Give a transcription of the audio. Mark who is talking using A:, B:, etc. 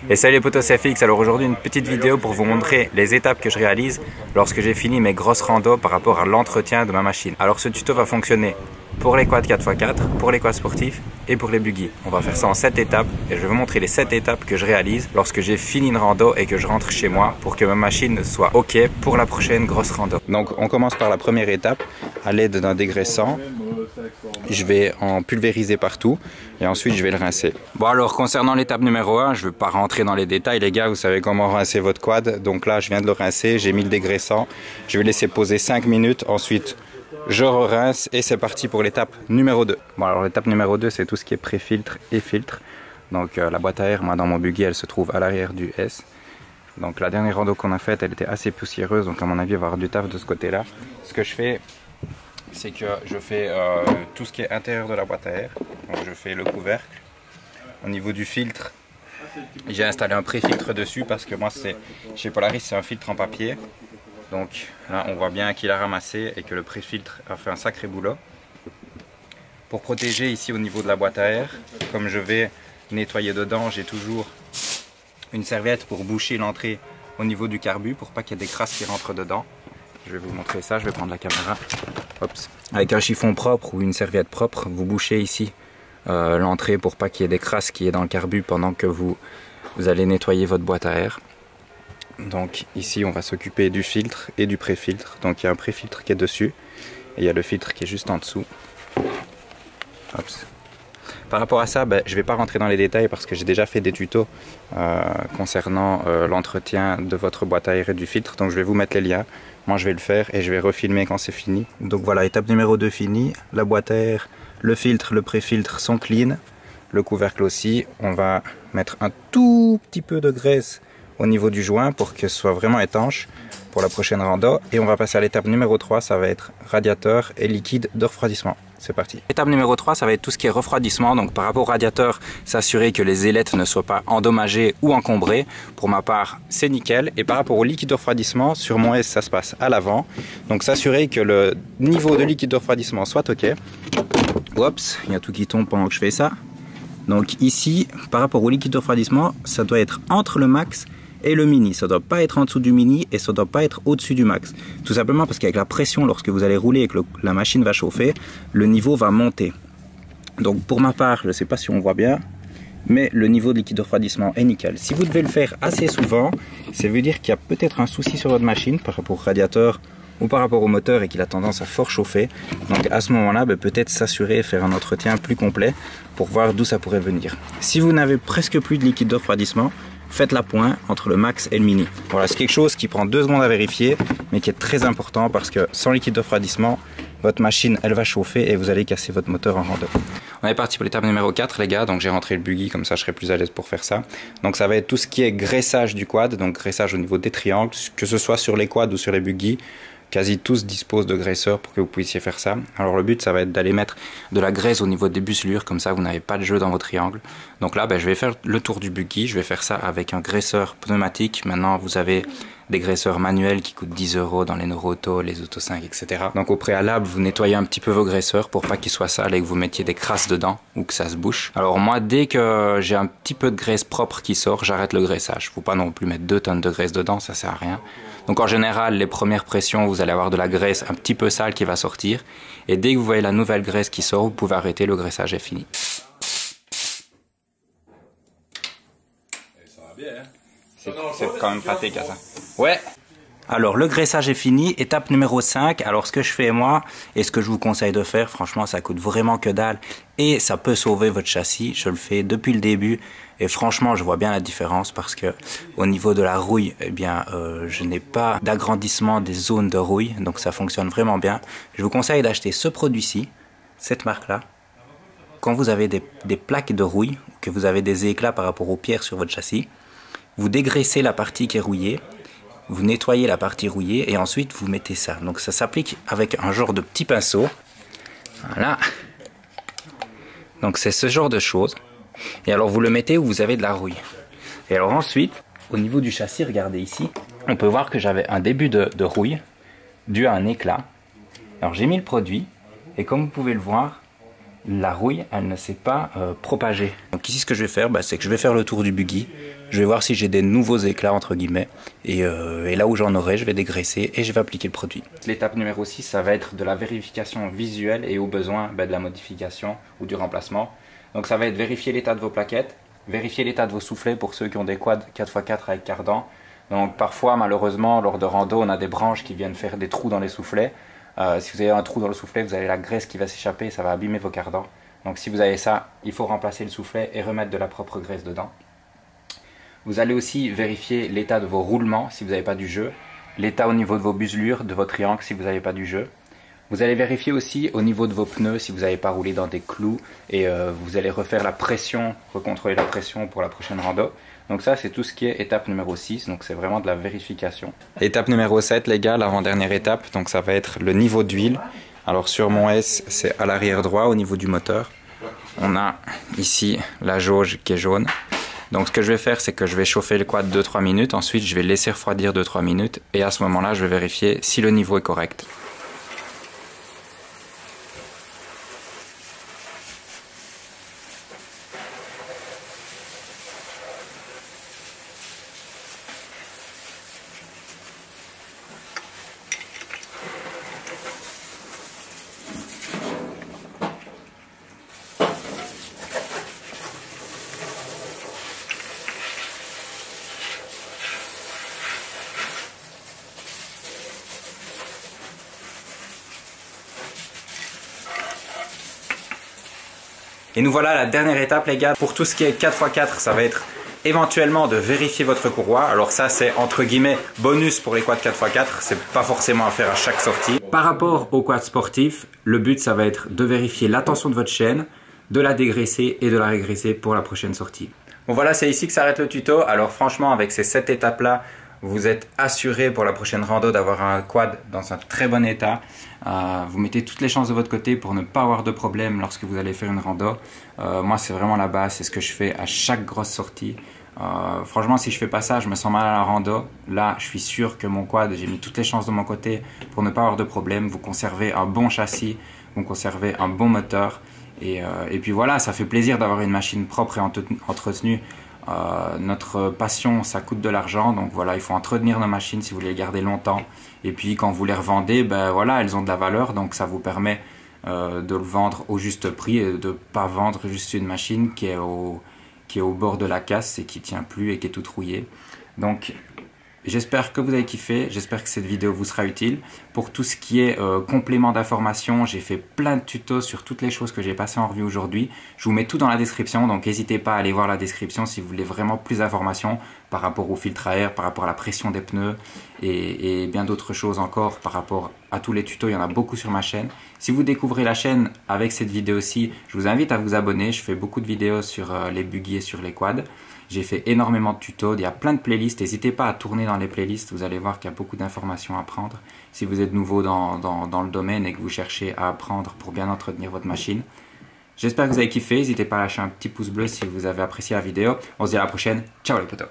A: Et salut les potos, c'est FX. Alors aujourd'hui une petite vidéo pour vous montrer les étapes que je réalise lorsque j'ai fini mes grosses randos par rapport à l'entretien de ma machine. Alors ce tuto va fonctionner pour les quads 4x4, pour les quads sportifs et pour les buggy. On va faire ça en 7 étapes et je vais vous montrer les 7 étapes que je réalise lorsque j'ai fini une rando et que je rentre chez moi pour que ma machine soit ok pour la prochaine grosse rando. Donc on commence par la première étape à l'aide d'un dégraissant. Je vais en pulvériser partout et ensuite je vais le rincer. Bon alors concernant l'étape numéro 1, je ne vais pas rentrer dans les détails les gars, vous savez comment rincer votre quad. Donc là je viens de le rincer, j'ai mis le dégraissant, je vais laisser poser 5 minutes, ensuite je re-rince et c'est parti pour l'étape numéro 2. Bon alors l'étape numéro 2 c'est tout ce qui est pré-filtre et filtre. Donc la boîte à air, moi dans mon buggy elle se trouve à l'arrière du S. Donc la dernière rando qu'on a faite elle était assez poussiéreuse, donc à mon avis il va y avoir du taf de ce côté là. Ce que je fais c'est que je fais tout ce qui est intérieur de la boîte à air. Donc je fais le couvercle. Au niveau du filtre, j'ai installé un pré-filtre dessus parce que moi chez Polaris c'est un filtre en papier. Donc là on voit bien qu'il a ramassé et que le pré-filtre a fait un sacré boulot. Pour protéger ici au niveau de la boîte à air, comme je vais nettoyer dedans, j'ai toujours une serviette pour boucher l'entrée au niveau du carbu pour pas qu'il y ait des crasses qui rentrent dedans. Je vais vous montrer ça, je vais prendre la caméra. Hops. Avec un chiffon propre ou une serviette propre, vous bouchez ici l'entrée pour pas qu'il y ait des crasses qui est dans le carbu pendant que vous allez nettoyer votre boîte à air. Donc ici on va s'occuper du filtre et du pré-filtre. Donc il y a un pré-filtre qui est dessus et il y a le filtre qui est juste en dessous. Hops. Par rapport à ça, je ne vais pas rentrer dans les détails parce que j'ai déjà fait des tutos concernant l'entretien de votre boîte à air et du filtre. Donc je vais vous mettre les liens. Moi je vais le faire et je vais refilmer quand c'est fini. Donc voilà, étape numéro 2 finie. La boîte à air, le filtre, le pré-filtre sont clean. Le couvercle aussi. On va mettre un tout petit peu de graisse au niveau du joint pour que ce soit vraiment étanche pour la prochaine rando. Et on va passer à l'étape numéro 3, ça va être radiateur et liquide de refroidissement. C'est parti. Étape numéro 3, ça va être tout ce qui est refroidissement. Donc par rapport au radiateur, s'assurer que les ailettes ne soient pas endommagées ou encombrées. Pour ma part, c'est nickel. Et par rapport au liquide de refroidissement, sur mon S, ça se passe à l'avant. Donc s'assurer que le niveau de liquide de refroidissement soit ok. Oups, il y a tout qui tombe pendant que je fais ça. Donc ici, par rapport au liquide de refroidissement, ça doit être entre le max et le mini. Ça ne doit pas être en dessous du mini et ça ne doit pas être au-dessus du max. Tout simplement parce qu'avec la pression, lorsque vous allez rouler et que la machine va chauffer, le niveau va monter. Donc pour ma part, je ne sais pas si on voit bien, mais le niveau de liquide de refroidissement est nickel. Si vous devez le faire assez souvent, ça veut dire qu'il y a peut-être un souci sur votre machine par rapport au radiateur ou par rapport au moteur et qu'il a tendance à fort chauffer. Donc à ce moment-là, peut-être s'assurer et faire un entretien plus complet pour voir d'où ça pourrait venir. Si vous n'avez presque plus de liquide de refroidissement, faites la pointe entre le max et le mini. Voilà, c'est quelque chose qui prend 2 secondes à vérifier, mais qui est très important parce que sans liquide de refroidissement, votre machine, elle va chauffer et vous allez casser votre moteur en rando. On est parti pour l'étape numéro 4 les gars, donc j'ai rentré le buggy, comme ça je serai plus à l'aise pour faire ça. Donc ça va être tout ce qui est graissage du quad, donc graissage au niveau des triangles, que ce soit sur les quads ou sur les buggy. Quasi tous disposent de graisseurs pour que vous puissiez faire ça. Alors le but ça va être d'aller mettre de la graisse au niveau des busselures, comme ça vous n'avez pas de jeu dans vos triangles. Donc là je vais faire le tour du buggy, je vais faire ça avec un graisseur pneumatique. Maintenant vous avez des graisseurs manuels qui coûtent 10 € dans les Noroto, les Auto 5, etc. Donc au préalable vous nettoyez un petit peu vos graisseurs pour pas qu'ils soient sales et que vous mettiez des crasses dedans ou que ça se bouche. Alors moi dès que j'ai un petit peu de graisse propre qui sort, j'arrête le graissage. Faut pas non plus mettre 2 tonnes de graisse dedans, ça sert à rien. Donc en général, les premières pressions, vous allez avoir de la graisse un petit peu sale qui va sortir. Et dès que vous voyez la nouvelle graisse qui sort, vous pouvez arrêter, le graissage est fini. C'est quand même pratique à ça. Ouais. Alors le graissage est fini, étape numéro 5. Alors ce que je fais moi et ce que je vous conseille de faire, franchement ça coûte vraiment que dalle et ça peut sauver votre châssis. Je le fais depuis le début et franchement je vois bien la différence parce que au niveau de la rouille, eh bien je n'ai pas d'agrandissement des zones de rouille, donc ça fonctionne vraiment bien. Je vous conseille d'acheter ce produit-ci, cette marque-là. Quand vous avez des plaques de rouille, que vous avez des éclats par rapport aux pierres sur votre châssis, vous dégraissez la partie qui est rouillée. Vous nettoyez la partie rouillée et ensuite vous mettez ça. Donc ça s'applique avec un genre de petit pinceau. Voilà. Donc c'est ce genre de choses. Et alors vous le mettez où vous avez de la rouille. Et alors ensuite, au niveau du châssis, regardez ici, on peut voir que j'avais un début de rouille dû à un éclat. Alors j'ai mis le produit et comme vous pouvez le voir, la rouille, elle ne s'est pas propagée. Donc ici, ce que je vais faire, c'est que je vais faire le tour du buggy. Je vais voir si j'ai des nouveaux éclats, entre guillemets. Et là où j'en aurai, je vais dégraisser et je vais appliquer le produit. L'étape numéro 6, ça va être de la vérification visuelle et au besoin de la modification ou du remplacement. Donc ça va être vérifier l'état de vos plaquettes, vérifier l'état de vos soufflets pour ceux qui ont des quads 4x4 avec cardan. Donc parfois, malheureusement, lors de rando, on a des branches qui viennent faire des trous dans les soufflets. Si vous avez un trou dans le soufflet, vous avez la graisse qui va s'échapper et ça va abîmer vos cardans. Donc si vous avez ça, il faut remplacer le soufflet et remettre de la propre graisse dedans. Vous allez aussi vérifier l'état de vos roulements si vous n'avez pas du jeu, l'état au niveau de vos buselures, de vos triangles si vous n'avez pas du jeu. Vous allez vérifier aussi au niveau de vos pneus si vous n'avez pas roulé dans des clous et vous allez refaire la pression, recontrôler la pression pour la prochaine rando. Donc ça, c'est tout ce qui est étape numéro 6, donc c'est vraiment de la vérification. Étape numéro 7, les gars, l'avant-dernière étape, donc ça va être le niveau d'huile. Alors sur mon S, c'est à l'arrière droit au niveau du moteur. On a ici la jauge qui est jaune. Donc ce que je vais faire, c'est que je vais chauffer le quad 2-3 minutes, ensuite je vais le laisser refroidir 2-3 minutes et à ce moment-là, je vais vérifier si le niveau est correct. Et nous voilà à la dernière étape les gars. Pour tout ce qui est 4x4, ça va être éventuellement de vérifier votre courroie. Alors ça c'est entre guillemets bonus pour les quads 4x4, c'est pas forcément à faire à chaque sortie. Par rapport aux quads sportifs, le but ça va être de vérifier la tension de votre chaîne, de la dégraisser et de la régraisser pour la prochaine sortie. Bon voilà, c'est ici que s'arrête le tuto. Alors franchement avec ces 7 étapes là, vous êtes assuré pour la prochaine rando d'avoir un quad dans un très bon état. Vous mettez toutes les chances de votre côté pour ne pas avoir de problème lorsque vous allez faire une rando. Moi c'est vraiment la base, c'est ce que je fais à chaque grosse sortie. Franchement si je fais pas ça, je me sens mal à la rando. Là je suis sûr que mon quad, j'ai mis toutes les chances de mon côté pour ne pas avoir de problème. Vous conservez un bon châssis, vous conservez un bon moteur. Et puis voilà, ça fait plaisir d'avoir une machine propre et entretenue. Notre passion, ça coûte de l'argent, donc voilà, il faut entretenir nos machines si vous voulez les garder longtemps. Et puis quand vous les revendez, ben voilà, elles ont de la valeur, donc ça vous permet de le vendre au juste prix et de ne pas vendre juste une machine qui est au bord de la casse et qui tient plus et qui est toute rouillée. Donc j'espère que vous avez kiffé, j'espère que cette vidéo vous sera utile. Pour tout ce qui est complément d'information, j'ai fait plein de tutos sur toutes les choses que j'ai passées en revue aujourd'hui. Je vous mets tout dans la description, donc n'hésitez pas à aller voir la description si vous voulez vraiment plus d'informations par rapport au filtre à air, par rapport à la pression des pneus et bien d'autres choses encore par rapport à tous les tutos. Il y en a beaucoup sur ma chaîne. Si vous découvrez la chaîne avec cette vidéo-ci, je vous invite à vous abonner. Je fais beaucoup de vidéos sur les buggy et sur les quads. J'ai fait énormément de tutos, il y a plein de playlists, n'hésitez pas à tourner dans les playlists, vous allez voir qu'il y a beaucoup d'informations à prendre. Si vous êtes nouveau dans le domaine et que vous cherchez à apprendre pour bien entretenir votre machine. J'espère que vous avez kiffé, n'hésitez pas à lâcher un petit pouce bleu si vous avez apprécié la vidéo. On se dit à la prochaine, ciao les potos.